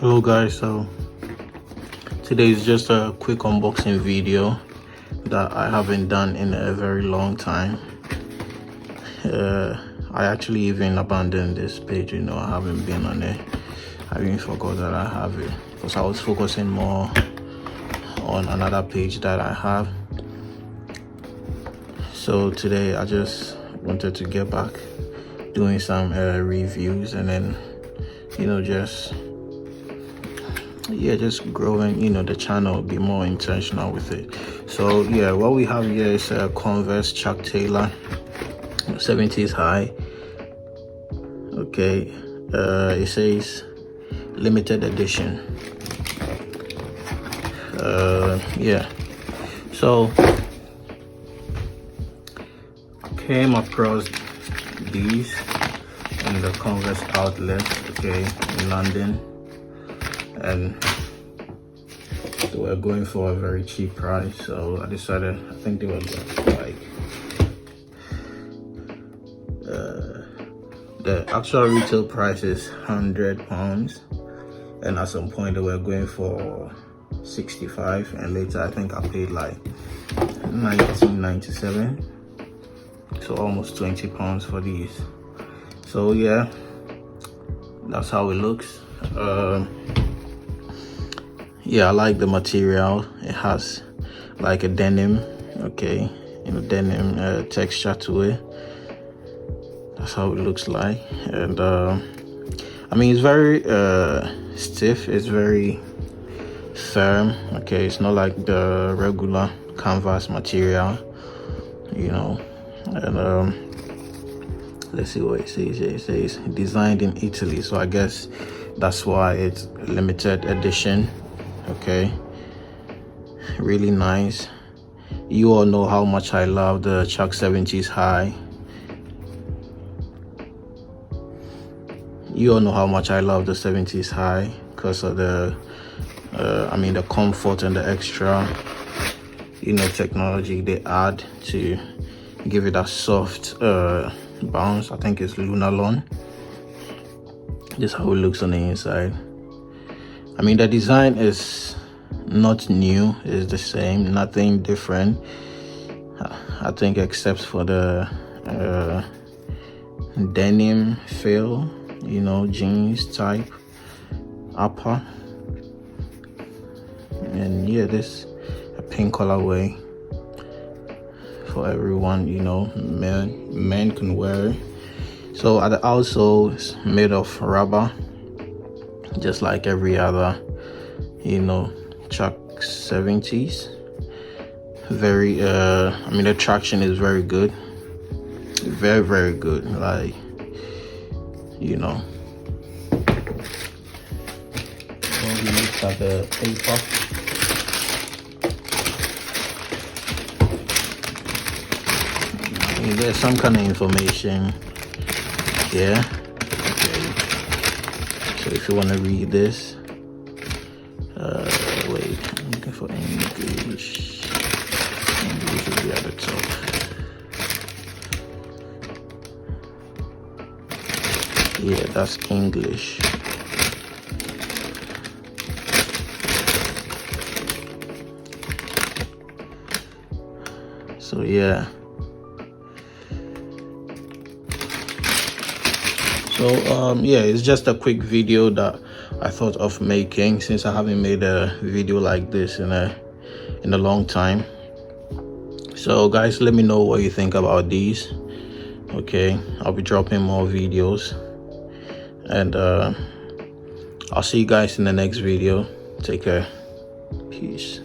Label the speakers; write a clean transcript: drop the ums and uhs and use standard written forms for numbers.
Speaker 1: Hello guys, so today is just a quick unboxing video that I haven't done in a very long time. I actually even abandoned this page, I haven't been on it. I even forgot that I have it because I was focusing more on another page that I have. So today I just wanted to get back doing some reviews and then just growing the channel, be more intentional with it. So yeah, what we have here is a Converse Chuck Taylor 70s high. Okay, it says limited edition. Yeah, so came across these in the Converse outlet, okay, in London, and they were going for a very cheap price, so I decided, I think they were like the actual retail price is £100, and at some point they were going for 65, and later I think I paid like 19.97, so almost £20 for these. So yeah, that's how it looks. Yeah, I like the material. It has like a denim, okay, denim texture to it. That's how it looks like. And I mean, it's very stiff, it's very firm, okay. It's not like the regular canvas material, and let's see what it says. It says designed in Italy, so I guess that's why it's limited edition. Okay, really nice. You all know how much I love the Chuck 70s high. You all know how much I love the 70s high because of the the comfort and the extra technology they add to give it a soft bounce. I think it's Lunarlon. This is how it looks on the inside. I mean, the design is not new, it's the same, nothing different, I think, except for the denim feel, jeans type upper. And yeah, this a pink colorway for everyone, men can wear it. So at the outsole, it's made of rubber, just like every other Chuck 70s. Very the traction is very good, very good. Like when we look at the paper, there's some kind of information here. So if you want to read this, wait, I'm looking for English. English will be at the top. Yeah, that's English. So yeah. So yeah, it's just a quick video that I thought of making, since I haven't made a video like this in a long time. So guys, let me know what you think about these. Okay, I'll be dropping more videos, and I'll see you guys in the next video. Take care. Peace.